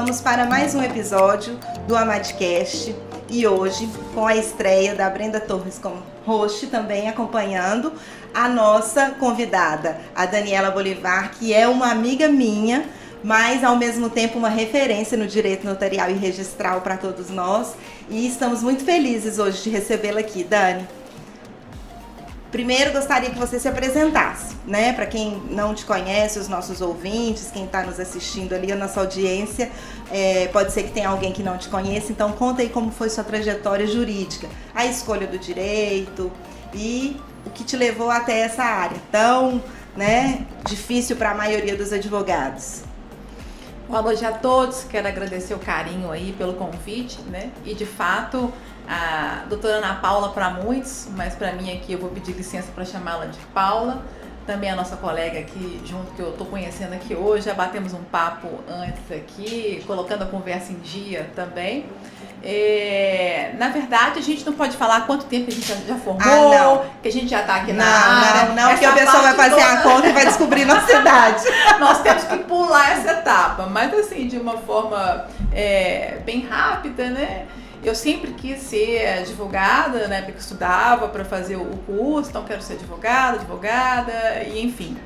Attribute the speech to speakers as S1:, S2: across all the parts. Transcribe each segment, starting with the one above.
S1: vamos para mais um episódio do Amadcast e hoje com a estreia da Brenda Torres como host, também acompanhando a nossa convidada, a Daniela Bolivar, que é uma amiga minha, mas ao mesmo tempo uma referência no direito notarial e registral para todos nós, e estamos muito felizes hoje de recebê-la aqui. Dani, primeiro gostaria que você se apresentasse, né? Para quem não te conhece, os nossos ouvintes, quem está nos assistindo ali, a nossa audiência, pode ser que tenha alguém que não te conheça, então conta aí como foi sua trajetória jurídica, a escolha do direito e o que te levou até essa área tão, né, difícil para a maioria dos advogados.
S2: Boa noite a todos, quero agradecer o carinho aí pelo convite, né? E de fato, a doutora Ana Paula para muitos, mas para mim aqui eu vou pedir licença para chamá-la de Paula. Também a nossa colega aqui junto, que eu estou conhecendo aqui hoje, já batemos um papo antes aqui, colocando a conversa em dia também. Na verdade, a gente não pode falar quanto tempo a gente já formou, que a gente já está aqui na área.
S1: Não, que a pessoa vai fazer a conta e vai descobrir nossa idade.
S2: Nós temos que pular essa etapa, mas assim, de uma forma bem rápida, né? Eu sempre quis ser advogada, né, porque estudava para fazer o curso, então quero ser advogada, e enfim.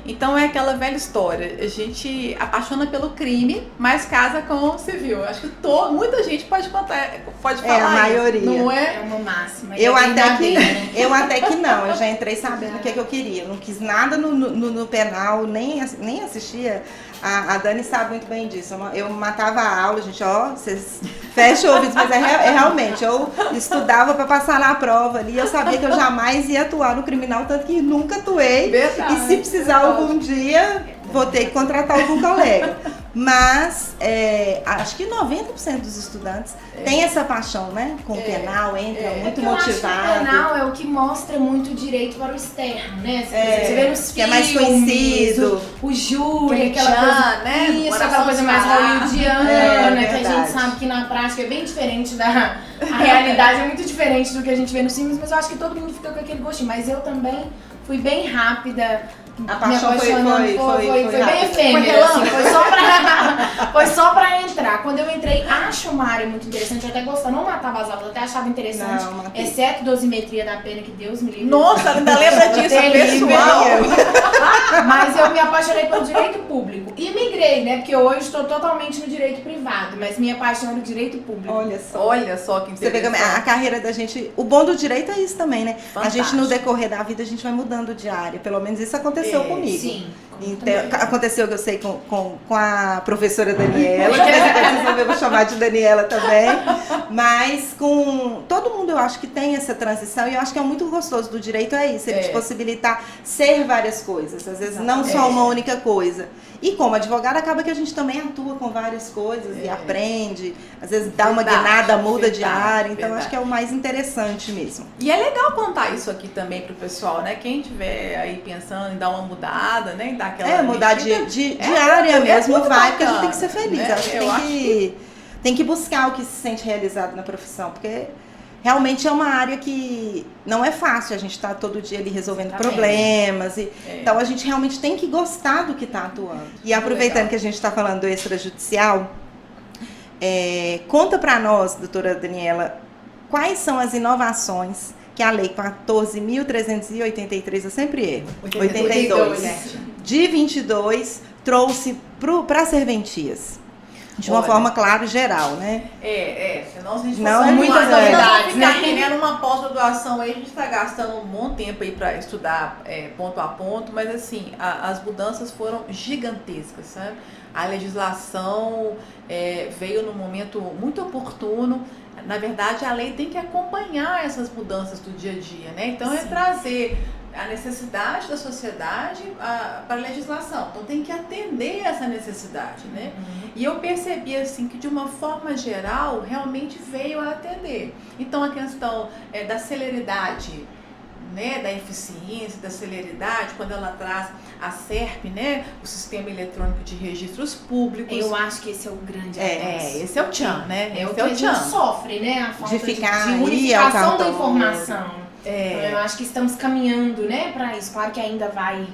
S2: Então é aquela velha história, a gente apaixona pelo crime, mas casa com o civil. Acho que muita gente pode falar
S1: a maioria.
S2: Isso, não é?
S3: É uma máxima.
S1: Eu até que não, eu já entrei sabendo o que eu queria. Eu não quis nada no penal, nem assistia. A Dani sabe muito bem disso. Eu matava a aula, gente, vocês fecham o ouvido, mas realmente, eu estudava para passar na prova ali, eu sabia que eu jamais ia atuar no criminal, tanto que nunca atuei.
S2: Verdade,
S1: e se precisar algum dia, vou ter que contratar algum colega. Mas acho que 90% dos estudantes tem essa paixão, né? Com o penal, entra muito motivado.
S3: Eu acho que o penal é o que mostra muito o direito para o externo, né? Você vê nos filmes,
S1: que é mais conhecido.
S3: O júri, aquela coisa,
S2: né?
S3: Isso, aquela coisa mais hollywoodiana, que a gente sabe que na prática é bem diferente a realidade é muito diferente do que a gente vê nos filmes, mas eu acho que todo mundo fica com aquele gostinho. Mas eu também fui bem rápida.
S1: A paixão foi
S3: bem efêmera, assim, foi só pra entrar. Quando eu entrei, acho uma área muito interessante, eu até gostava, não matava as aulas, até achava interessante, exceto dosimetria da pena, que Deus me livre.
S2: Nossa, ainda lembra disso, pessoal.
S3: Mas eu me apaixonei pelo direito público e migrei, né, porque hoje estou totalmente no direito privado, mas minha paixão é no direito público.
S2: Olha só que interessante.
S1: Você vê que a carreira da gente, o bom do direito é isso também, né?
S2: Fantástico.
S1: A gente no decorrer da vida, a gente vai mudando de área, pelo menos isso aconteceu comigo.
S3: Sim.
S1: Então, aconteceu que eu sei com a professora Daniela, que eu vou chamar de Daniela também, mas com todo mundo eu acho que tem essa transição e eu acho que é muito gostoso do direito isso, ele te possibilitar ser várias coisas, às vezes não só uma única coisa. E como advogada acaba que a gente também atua com várias coisas e aprende, às vezes dá uma guinada, muda de área, então acho que é o mais interessante mesmo.
S2: E é legal contar isso aqui também pro pessoal, né? Quem tiver aí pensando em dar uma mudada, né? Em dar aquela
S1: mudar de área mesmo, vai, porque a gente tem que ser feliz.
S2: Né?
S1: Acho que tem que buscar o que se sente realizado na profissão, porque realmente é uma área que não é fácil, a gente está todo dia ali resolvendo problemas. Então a gente realmente tem que gostar do que está atuando. E aproveitando que a gente está falando do extrajudicial, conta para nós, doutora Daniela, quais são as inovações que a Lei 14.383, eu sempre erro, 82, de 22, trouxe para as serventias. De uma forma, claro, geral, né?
S2: Senão a gente
S1: não muitas
S2: novidades, né? Querendo uma pós-graduação aí, a gente está gastando um bom tempo aí para estudar ponto a ponto, mas assim, as mudanças foram gigantescas, sabe? A legislação veio num momento muito oportuno. Na verdade, a lei tem que acompanhar essas mudanças do dia a dia, né? Então, trazer a necessidade da sociedade para a legislação. Então, tem que atender essa necessidade, né? E eu percebi, assim, que de uma forma geral, realmente veio a atender. Então, a questão da celeridade, né, da eficiência, da celeridade, quando ela traz a SERP, né, o Sistema Eletrônico de Registros Públicos.
S3: Eu acho que esse é o grande avanço.
S2: Esse é o tchan, né?
S3: É o que a gente sofre, né? A falta
S1: de ficar
S3: de unificação da informação. Então, eu acho que estamos caminhando, né, para isso. Claro que ainda vai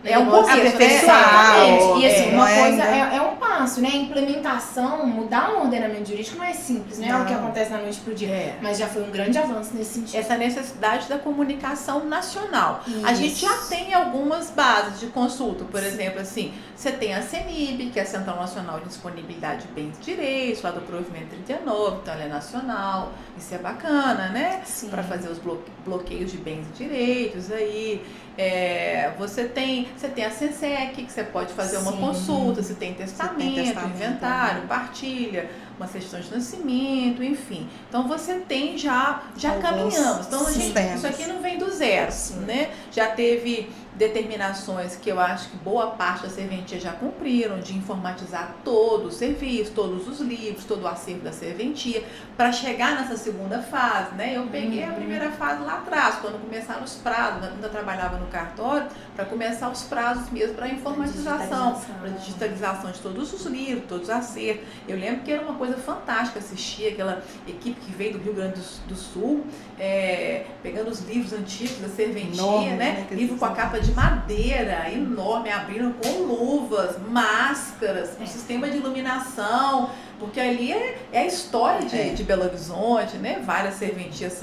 S2: É um começo,
S1: aperfeiçoar.
S3: E assim, uma coisa é um passo, né? A implementação, mudar um ordenamento jurídico não é simples, não é algo que acontece da noite pro dia. Mas já foi um grande avanço nesse sentido.
S2: Essa necessidade da comunicação nacional. Isso. A gente já tem algumas bases de consulta, por exemplo, assim, você tem a CENIB, que é a Central Nacional de Disponibilidade de Bens e Direitos, lá do provimento 39, então ela é nacional, isso é bacana, né? Para fazer os bloqueios de bens e direitos aí. Você tem a SENSEC, que você pode fazer uma consulta, você tem testamento, inventário, partilha, uma certidão de nascimento, enfim. Então você tem já caminhamos. Então isso aqui não vem do zero, né? Já teve determinações que eu acho que boa parte da serventia já cumpriram, de informatizar todo o serviço, todos os livros, todo o acervo da serventia, para chegar nessa segunda fase, né? Eu peguei a primeira fase lá atrás, quando começaram os prazos, ainda trabalhava no cartório, para começar os prazos mesmo para informatização, para digitalização de todos os livros, todos os acertos. Eu lembro que era uma coisa fantástica assistir aquela equipe que veio do Rio Grande do Sul, pegando os livros antigos da serventia, enorme, né? Livro com a capa de madeira, enorme, abrindo com luvas, máscaras, um sistema de iluminação, porque ali é a história de Belo Horizonte, né? Várias serventias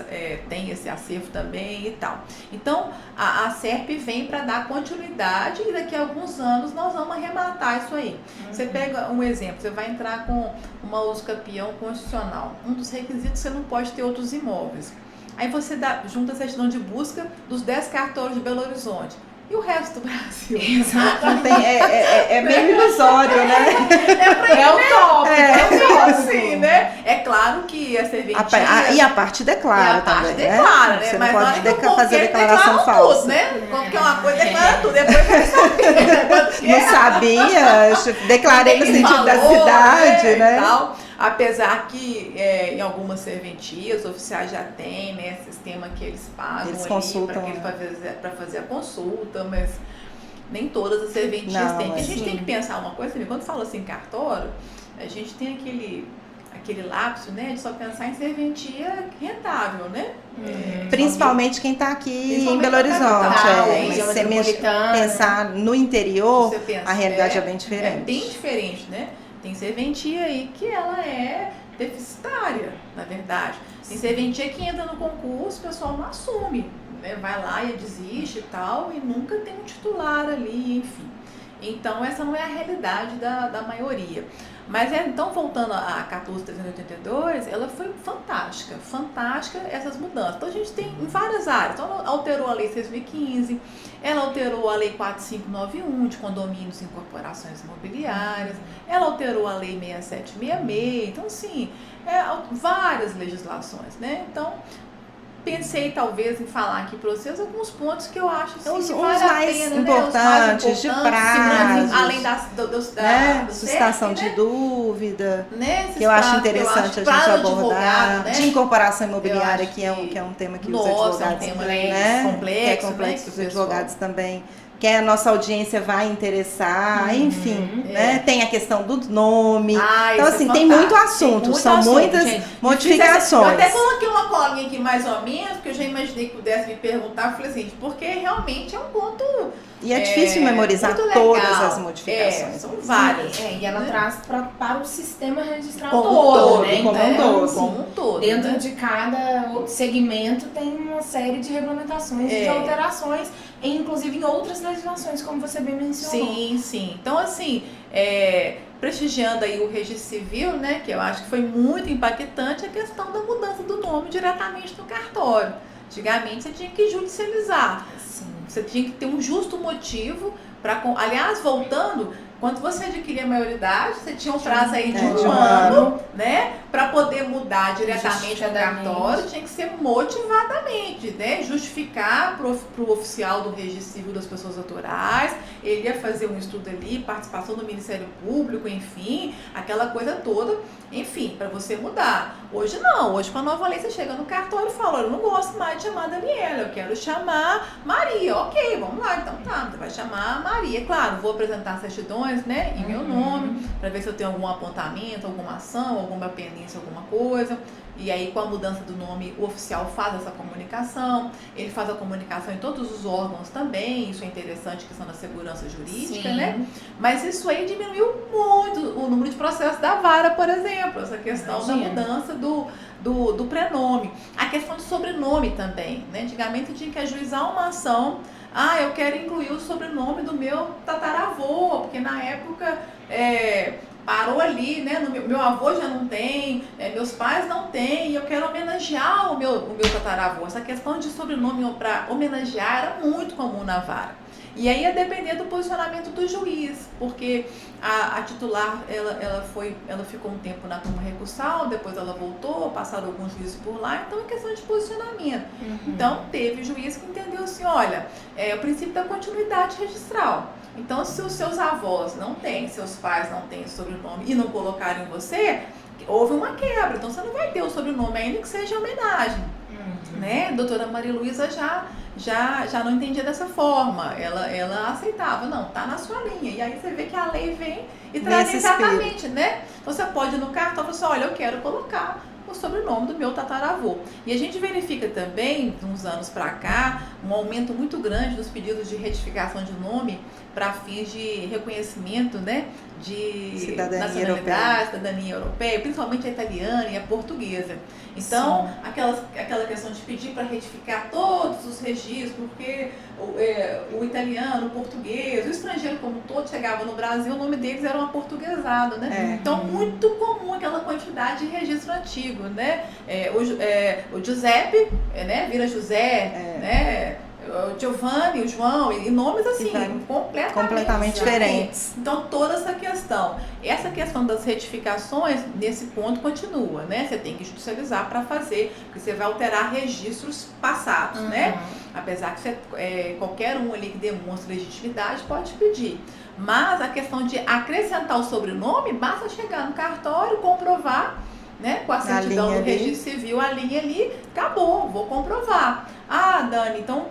S2: têm esse acervo também e tal. Então, a SERP vem para dar continuidade e daqui a alguns anos nós vamos arrematar isso aí. Você pega um exemplo, você vai entrar com uma usucapião constitucional. Um dos requisitos, você não pode ter outros imóveis. Aí você junta a certidão de busca dos 10 cartórios de Belo Horizonte. E o resto do Brasil?
S1: Exato. É meio ilusório, né?
S3: É o top.
S2: Sim, né? É claro que a serventia...
S1: E a parte declara também,
S2: a parte declara, né?
S1: Você
S2: mas
S1: não pode fazer declaração falsa.
S2: Tudo, né? Porque uma coisa declara tudo, depois vai saber.
S1: Não sabia, declarei no sentido da cidade, né?
S2: E tal. Apesar que em algumas serventias oficiais já tem, né, sistema que eles pagam para fazer a consulta, mas nem todas as serventias têm. Porque a gente tem que pensar uma coisa, quando fala assim cartório, a gente tem aquele lapso, né, de só pensar em serventia rentável, né?
S1: Principalmente quem está aqui em Belo Horizonte. Você pensar no interior, a realidade é bem diferente.
S2: É bem diferente, né? Tem serventia aí que ela é deficitária, na verdade. Tem serventia que entra no concurso, o pessoal não assume, né? Vai lá e desiste e tal, e nunca tem um titular ali, enfim. Então, essa não é a realidade da maioria. Mas, então, voltando a 14.382, ela foi fantástica essas mudanças. Então, a gente tem em várias áreas. Então, ela alterou a Lei 6.015, ela alterou a Lei 4.591 de condomínios e incorporações imobiliárias, ela alterou a Lei 6.766, então, assim, várias legislações, né? Então, pensei talvez em falar aqui para vocês alguns pontos que eu acho assim,
S1: os
S2: que vale
S1: mais
S2: a pena,
S1: importantes,
S2: né?
S1: de prazos,
S2: além do
S1: suscitação
S2: CEP,
S1: de dúvida,
S2: né?
S1: que eu acho interessante a gente abordar,
S2: né?
S1: de incorporação imobiliária, que é um tema que os advogados,
S2: é um tema complexo,
S1: que é complexo, os advogados também, que a nossa audiência vai interessar, enfim, né? Tem a questão do nome. Então, assim, tem muito assunto, são muitas modificações.
S2: Eu até coloquei uma colinha aqui mais ou menos, porque eu já imaginei que pudesse me perguntar, eu falei assim, porque realmente é um ponto...
S1: E é difícil memorizar todas as modificações.
S2: São várias.
S3: E ela traz para o sistema registral
S1: como
S3: todo, né?
S2: Como um todo.
S3: Dentro de cada segmento tem uma série de regulamentações e de alterações, inclusive em outras legislações, como você bem mencionou.
S2: Sim. Então, assim, prestigiando aí o registro civil, né? Que eu acho que foi muito impactante a questão da mudança do nome diretamente no cartório. Antigamente você tinha que judicializar. Você tinha que ter um justo motivo para... Aliás, voltando, quando você adquiria a maioridade, você tinha um prazo aí de um ano, né? Para poder mudar diretamente no cartório, tinha que ser motivadamente, né? Justificar para o oficial do registro civil das pessoas autorais, ele ia fazer um estudo ali, participação do Ministério Público, enfim, aquela coisa toda, enfim, para você mudar. Hoje não, hoje com a nova lei você chega no cartório e fala, eu não gosto mais de chamar Daniela, eu quero chamar Maria. Ok, vamos lá, então tá, você vai chamar Maria. Claro, vou apresentar certidões, né, em meu nome, para ver se eu tenho algum apontamento, alguma ação, alguma pendência, alguma coisa. coisa. E aí, com a mudança do nome, o oficial faz essa comunicação, ele faz a comunicação em todos os órgãos também, isso é interessante, questão da segurança jurídica, né? Mas isso aí diminuiu muito o número de processos da vara, por exemplo, essa questão da mudança do prenome. A questão de sobrenome também, né? Antigamente tinha que ajuizar uma ação, eu quero incluir o sobrenome do meu tataravô, porque na época... parou ali, né? Meu avô já não tem, meus pais não têm, e eu quero homenagear o meu tataravô. Essa questão de sobrenome para homenagear era muito comum na vara. E aí ia depender do posicionamento do juiz, porque a titular, ela ficou um tempo na turma recursal, depois ela voltou, passaram alguns juízes por lá, então é questão de posicionamento. Então teve juiz que entendeu assim, olha, o princípio da continuidade registral. Então, se os seus avós não têm, seus pais não têm sobrenome e não colocaram em você, houve uma quebra. Então, você não vai ter o sobrenome, ainda que seja homenagem. Né? Doutora Maria Luísa já não entendia dessa forma. Ela aceitava, não, tá na sua linha. E aí você vê que a lei vem e traz exatamente, né? Então, você pode ir no cartão e falar assim, olha, eu quero colocar o sobrenome do meu tataravô. E a gente verifica também, de uns anos para cá, um aumento muito grande dos pedidos de retificação de nome para fins de reconhecimento, né, de nacionalidade, cidadania europeia, principalmente a italiana e a portuguesa. Então, aquela questão de pedir para retificar todos os registros, porque o italiano, o português, o estrangeiro como todo chegava no Brasil, o nome deles era um aportuguesado, né? Então, muito comum aquela quantidade de registro antigo, né? O Giuseppe, né, vira José, né? O Giovanni, o João, e nomes assim, completamente
S1: diferentes.
S2: Então, toda essa questão das retificações, nesse ponto continua, né? Você tem que judicializar para fazer, porque você vai alterar registros passados, né? Apesar que qualquer um ali que demonstre legitimidade pode pedir. Mas a questão de acrescentar o sobrenome, basta chegar no cartório, comprovar, né, com a certidão do registro civil, a linha ali, acabou, vou comprovar. Dani, então...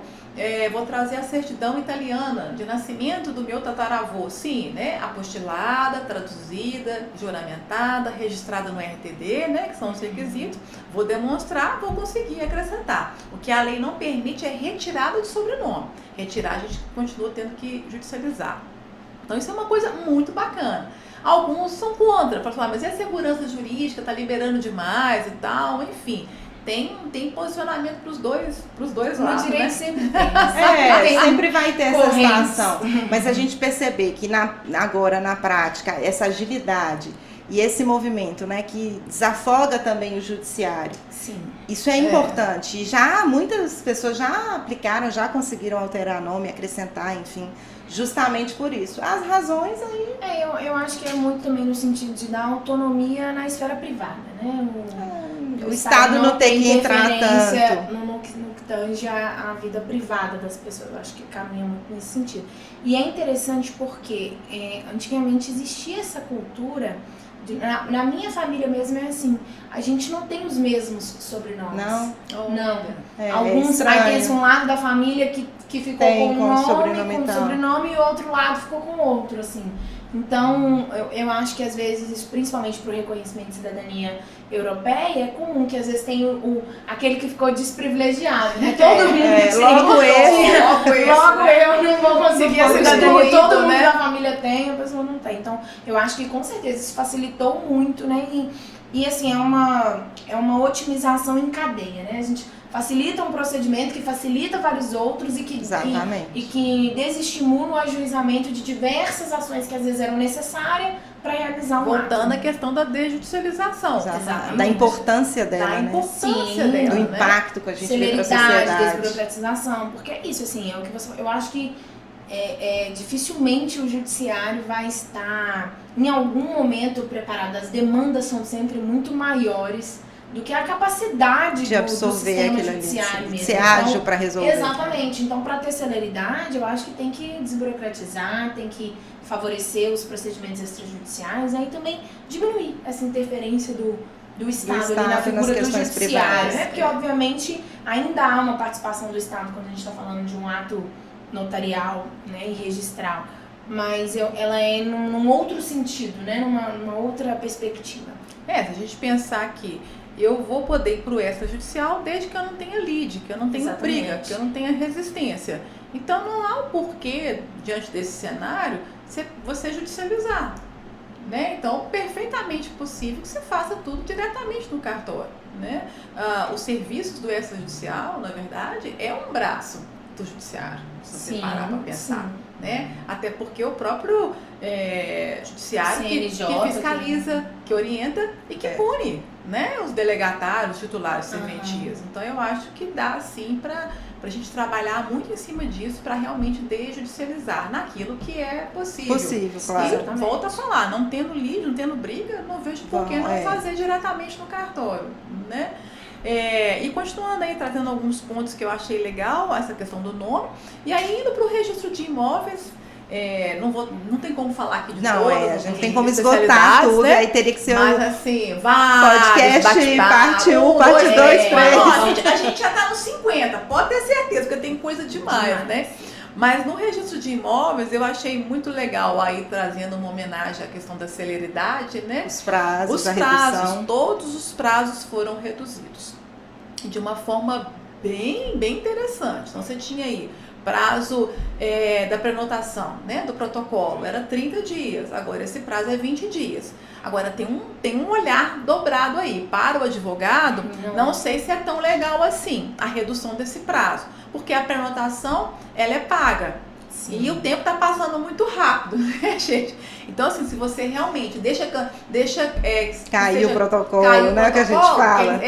S2: vou trazer a certidão italiana de nascimento do meu tataravô. Sim, né? Apostilada, traduzida, juramentada, registrada no RTD, né? Que são os requisitos. Vou demonstrar, vou conseguir acrescentar. O que a lei não permite é retirada de sobrenome. Retirar, a gente continua tendo que judicializar. Então, isso é uma coisa muito bacana. Alguns são contra, para falar, mas e a segurança jurídica? Está liberando demais e tal, enfim. Tem posicionamento para os dois lados,
S3: direito,
S2: né?
S3: sempre tem.
S1: Sempre vai ter essa situação. Mas a gente perceber que agora, na prática, essa agilidade e esse movimento, né, que desafoga também o judiciário.
S3: Sim.
S1: Isso é importante. Já muitas pessoas já aplicaram, já conseguiram alterar nome, acrescentar, enfim, justamente por isso. As razões aí...
S3: Eu acho que é muito também no sentido de dar autonomia na esfera privada, né?
S1: O Estado não tem que entrar tanto.
S3: No que tange a vida privada das pessoas. Eu acho que caminha muito nesse sentido. E é interessante porque antigamente existia essa cultura... Na minha família mesmo é assim, a gente não tem os mesmos sobrenomes. Não. Alguns, aí tem um lado da família que ficou com um nome, com sobrenome, e o outro lado ficou com outro, assim. Então, eu acho que às vezes, principalmente para o reconhecimento de cidadania europeia, é comum que às vezes tem aquele que ficou desprivilegiado, né? Todo mundo logo eu não vou conseguir a cidadania, todo mundo da família tem, a pessoa não tem. Então, eu acho que com certeza isso facilitou muito, né? E assim, é uma otimização em cadeia, né? A gente facilita um procedimento que facilita vários outros e que desestimula o ajuizamento de diversas ações que às vezes eram necessárias para realizar um ato.
S2: Voltando à questão da desjudicialização.
S1: Exatamente. Da importância dela,
S2: do
S1: impacto que a gente vê para a sociedade.
S3: Desburocratização, porque é isso, assim, eu acho que dificilmente o judiciário vai estar em algum momento preparado. As demandas são sempre muito maiores do que a capacidade
S1: de absorver
S3: do sistema judiciário mesmo.
S1: Ser ágil para resolver.
S3: Exatamente. Então, para ter celeridade, eu acho que tem que desburocratizar, tem que favorecer os procedimentos extrajudiciais, aí também diminuir essa interferência do Estado ali na figura do judiciário, né? Porque, obviamente, ainda há uma participação do Estado quando a gente está falando de um ato notarial, né, e registral, mas ela é num outro sentido, né, numa outra perspectiva.
S2: Se a gente pensar que eu vou poder ir para o extrajudicial desde que eu não tenha lide, que eu não tenha briga, que eu não tenha resistência. Então não há o porquê, diante desse cenário, você judicializar. Né? Então, perfeitamente possível que você faça tudo diretamente no cartório. Né? Os serviços do extrajudicial, na verdade, é um braço do judiciário, se você parar para pensar. Né? Até porque o próprio judiciário que fiscaliza, que orienta e que pune, né? Os delegatários, os titulares de serventias. Então eu acho que dá sim para a gente trabalhar muito em cima disso para realmente desjudicializar naquilo que é possível.
S1: Claro.
S2: E volta a falar, não tendo lide, não tendo briga, não vejo por que não fazer diretamente no cartório, né? E continuando aí, trazendo alguns pontos que eu achei legal, essa questão do nome, e aí indo para o registro de imóveis, não tem como falar aqui de todas,
S1: a gente tem como esgotar tudo,
S2: né?
S1: Aí teria que ser
S2: mas assim,
S1: podcast, parte 1, parte 2, 3.
S2: A gente já tá nos 50, pode ter certeza, porque tem coisa demais, né? Mas no registro de imóveis, eu achei muito legal aí, trazendo uma homenagem à questão da celeridade, né?
S1: Os prazos, redução.
S2: Todos os prazos foram reduzidos de uma forma bem interessante. Então, você tinha aí prazo da prenotação, né, do protocolo, era 30 dias, agora esse prazo é 20 dias. Agora tem um olhar dobrado aí. Para o advogado, não sei se é tão legal assim a redução desse prazo, porque a prenotação, ela é paga. Sim. E o tempo está passando muito rápido, né, gente? Então, assim, se você realmente deixa
S1: cair o protocolo, né, que a gente fala.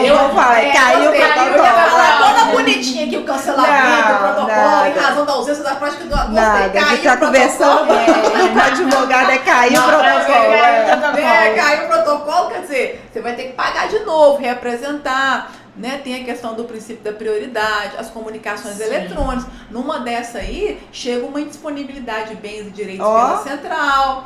S2: Eu vou falar,
S1: caiu o protocolo.
S2: Eu ia falar toda bonitinha aqui, o cancelamento, o protocolo, em razão da ausência da prática do agosto.
S1: Nada, a gente tá conversando com o advogado, cair o protocolo.
S2: Caiu o protocolo, quer dizer, você vai ter que pagar de novo, reapresentar. Né? Tem a questão do princípio da prioridade, as comunicações eletrônicas. Numa dessa aí, chega uma indisponibilidade de bens e direitos pela central,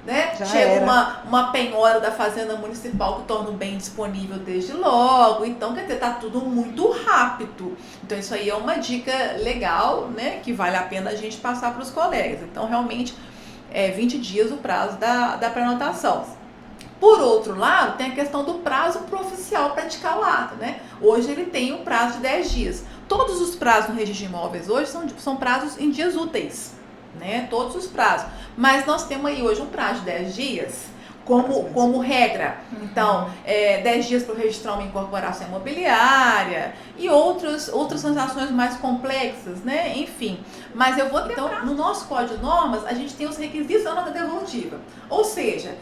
S2: né? Chega uma penhora da Fazenda Municipal que torna o bem disponível desde logo. Então, quer dizer, tá tudo muito rápido. Então, isso aí é uma dica legal, né? Que vale a pena a gente passar para os colegas. Então, realmente, 20 dias o prazo da prenotação. Por outro lado, tem a questão do prazo para o oficial praticar o ato, né? Hoje ele tem um prazo de 10 dias. Todos os prazos no registro de imóveis hoje são prazos em dias úteis, né? Todos os prazos. Mas nós temos aí hoje um prazo de 10 dias como regra. Então, 10 dias para registrar uma incorporação imobiliária e outras transações mais complexas, né? Enfim. Mas então, no nosso Código de Normas, a gente tem os requisitos da nota devolutiva. Ou seja,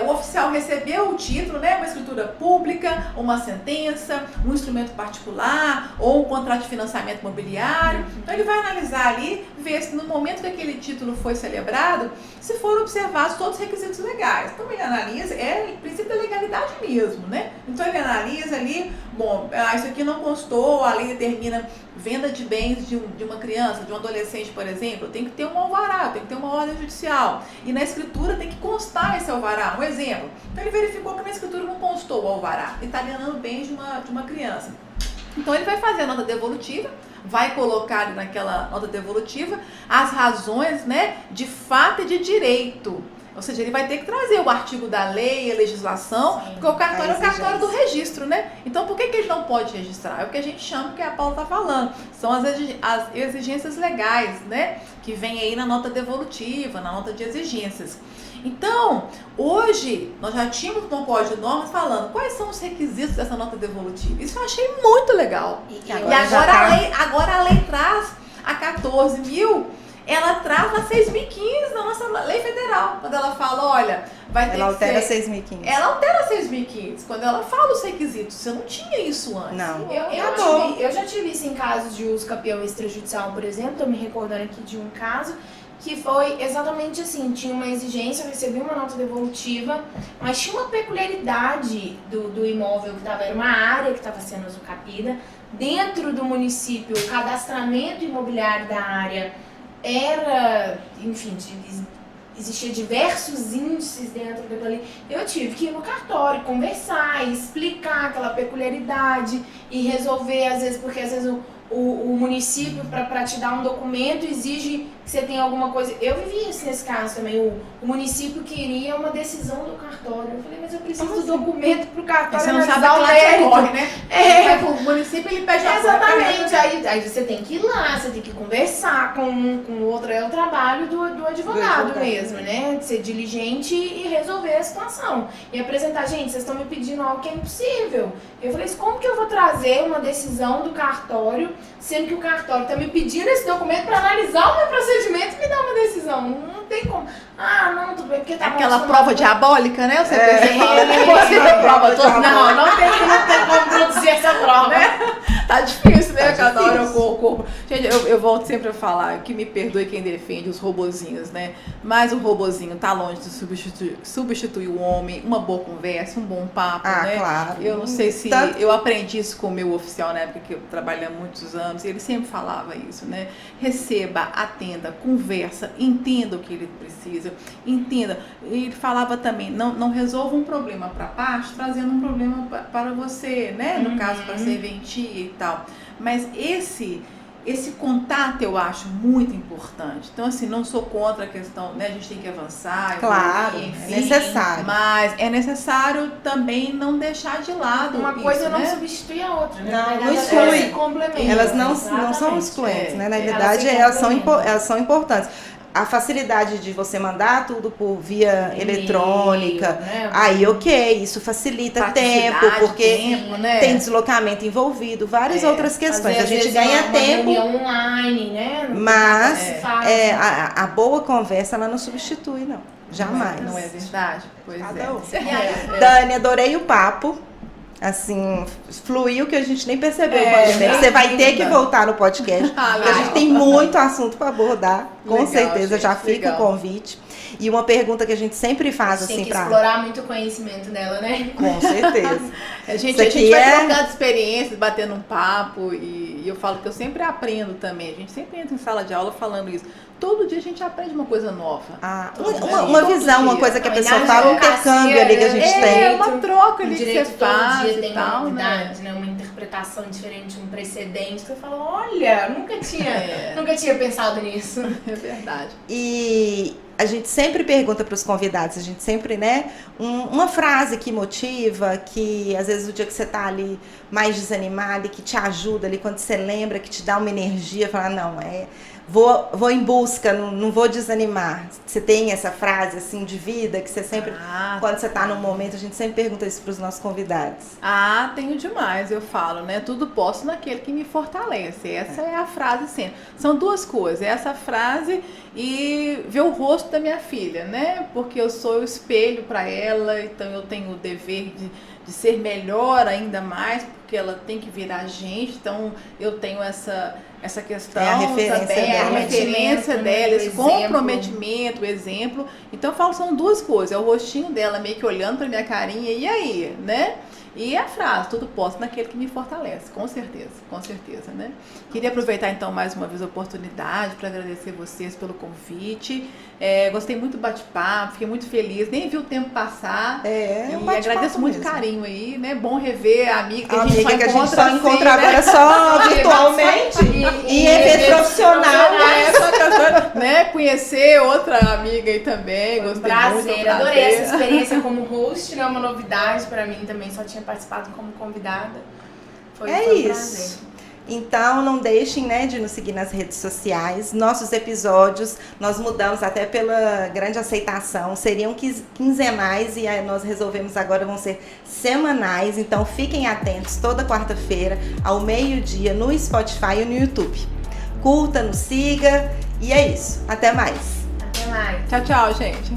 S2: o oficial recebeu o título, né? Uma escritura pública, uma sentença, um instrumento particular ou um contrato de financiamento imobiliário. Então, ele vai analisar ali, ver se no momento que aquele título foi celebrado, se foram observados todos os requisitos legais. Então, ele analisa, o princípio da legalidade mesmo, né? Então, ele analisa ali, isso aqui não constou, a lei determina venda de bens de uma criança, de um adolescente, por exemplo, tem que ter um alvará, tem que ter uma ordem judicial. E na escritura tem que constar esse alvará. Um exemplo, então ele verificou que na escritura não constou o alvará, ele está alienando bens de uma criança. Então ele vai fazer a nota devolutiva, vai colocar naquela nota devolutiva as razões, né, de fato e de direito. Ou seja, ele vai ter que trazer o artigo da lei, a legislação, porque o cartório é o cartório do registro, né? Então, por que ele não pode registrar? É o que a gente chama, que a Paula está falando, são as exigências legais, né? Que vem aí na nota devolutiva, na nota de exigências. Então, hoje, nós já tínhamos no Código de Normas falando quais são os requisitos dessa nota devolutiva. Isso eu achei muito legal. E agora a lei traz a 14.000, ela traz a 6.015 na nossa lei federal, quando ela fala, olha, vai ter
S1: ela altera
S2: que ser...
S1: 6.015.
S2: Ela altera 6.015, quando ela fala os requisitos. Você não tinha isso antes.
S1: Não.
S3: Eu já tive isso em casos de uso campeão extrajudicial, por exemplo. Estou me recordando aqui de um caso que foi exatamente assim, tinha uma exigência, eu recebi uma nota devolutiva, mas tinha uma peculiaridade do imóvel que estava, era uma área que estava sendo usucapida, dentro do município, o cadastramento imobiliário da área era, enfim, existia diversos índices dentro daquilo ali. Eu tive que ir no cartório, conversar, explicar aquela peculiaridade e resolver, às vezes, porque às vezes o município, para te dar um documento, exige que você tem alguma coisa... Eu vivi isso nesse caso também, o município queria uma decisão do cartório. Eu falei, mas eu preciso do documento pro cartório.
S2: Você não sabe o que corre, né? O município, ele pede a
S3: exatamente, aí você tem que ir lá, você tem que conversar com o outro, é o trabalho do advogado mesmo, né? De ser diligente e resolver a situação. E apresentar, gente, vocês estão me pedindo algo que é impossível. Eu falei, como que eu vou trazer uma decisão do cartório, sendo que o cartório está me pedindo esse documento para analisar o meu procedimento e me dar uma decisão? Não tem como. Ah, não, tudo bem, porque tá
S2: aquela prova diabólica, né? Você
S3: prova toda. Não tem como produzir essa prova.
S2: Tá difícil, né? Cada hora eu corro. Gente, eu volto sempre a falar, que me perdoe quem defende os robozinhos, né? Mas o robozinho tá longe de substituir o homem, uma boa conversa, um bom papo, né?
S1: Claro.
S2: Eu não sei se eu aprendi isso com o meu oficial na época que eu trabalhei há muitos anos, e ele sempre falava isso, né? Receba, atenda, conversa, entenda o que ele precisa, entenda. Ele falava também, não resolva um problema para parte, trazendo um problema para você, né? No caso, para serventia e tal. Mas esse contato eu acho muito importante. Então, assim, não sou contra a questão, né? A gente tem que avançar.
S1: Claro,
S2: enfim,
S1: é necessário.
S2: Mas é necessário também não deixar de lado
S3: uma coisa
S2: isso,
S3: não
S2: né?
S3: substitui a outra, né?
S1: Não exclui.
S3: Se complementam.
S1: Elas não são excluentes, né? Na verdade, elas são importantes. A facilidade de você mandar tudo por via eletrônica, né? Aí isso facilita tempo, porque
S2: né?
S1: Tem deslocamento envolvido, várias outras questões. A gente ganha tempo
S3: online, né?
S1: Mas a boa conversa ela não substitui, não. Jamais.
S2: Não é verdade? Pois
S1: Dani, adorei o papo. Assim, fluiu que a gente nem percebeu. Você vai ter que voltar no podcast, porque a gente tem muito assunto para abordar. Com certeza, gente, já fica o convite. E uma pergunta que a gente sempre faz, assim,
S3: tem que explorar muito o conhecimento dela, né?
S1: Com certeza.
S2: A gente vai trocando experiências, batendo um papo, e eu falo que eu sempre aprendo também. A gente sempre entra em sala de aula falando isso. Todo dia a gente aprende uma coisa nova.
S1: Uma visão, uma coisa que a pessoa fala, um intercâmbio ali que a gente tem.
S2: É uma troca ali que você faz
S3: dia tem uma novidade, né? Uma interpretação diferente, um precedente. Você fala, olha, nunca tinha pensado nisso.
S2: É verdade.
S1: E a gente sempre pergunta para os convidados, a gente sempre, né? Uma frase que motiva, que às vezes o dia que você tá ali mais desanimado e que te ajuda ali, quando você lembra, que te dá uma energia, falar, não, vou em busca, não vou desanimar. Você tem essa frase assim de vida que você sempre, quando você está num momento, a gente sempre pergunta isso para os nossos convidados.
S2: Tenho demais, eu falo, né? Tudo posso naquele que me fortalece. Essa é a frase sempre. São duas coisas, essa frase e ver o rosto da minha filha, né? Porque eu sou o espelho para ela, então eu tenho o dever de ser melhor ainda mais, porque ela tem que virar gente, então eu tenho essa questão
S1: a referência
S2: também, a referência dela, esse comprometimento, o exemplo. Então eu falo, são duas coisas, é o rostinho dela meio que olhando pra minha carinha, e aí, né? E a frase, tudo posso naquele que me fortalece, com certeza, né? Queria aproveitar então mais uma vez a oportunidade para agradecer vocês pelo convite. Gostei muito do bate-papo, fiquei muito feliz, nem vi o tempo passar. E agradeço muito o carinho aí, né? Bom rever a amiga que a gente só encontra
S1: agora só virtualmente e evento profissional.
S2: Né? Conhecer outra amiga aí também, gostei muito.
S3: Adorei essa experiência como host, né? Uma novidade para mim também, só tinha participado como convidada. Foi um
S1: isso.
S3: Prazer.
S1: Então não deixem, né, de nos seguir nas redes sociais. Nossos episódios nós mudamos até pela grande aceitação, seriam quinzenais e nós resolvemos agora vão ser semanais. Então fiquem atentos toda quarta-feira ao meio-dia no Spotify e no YouTube. Curta, nos siga e é isso. Até mais.
S3: Até mais.
S2: Tchau, gente.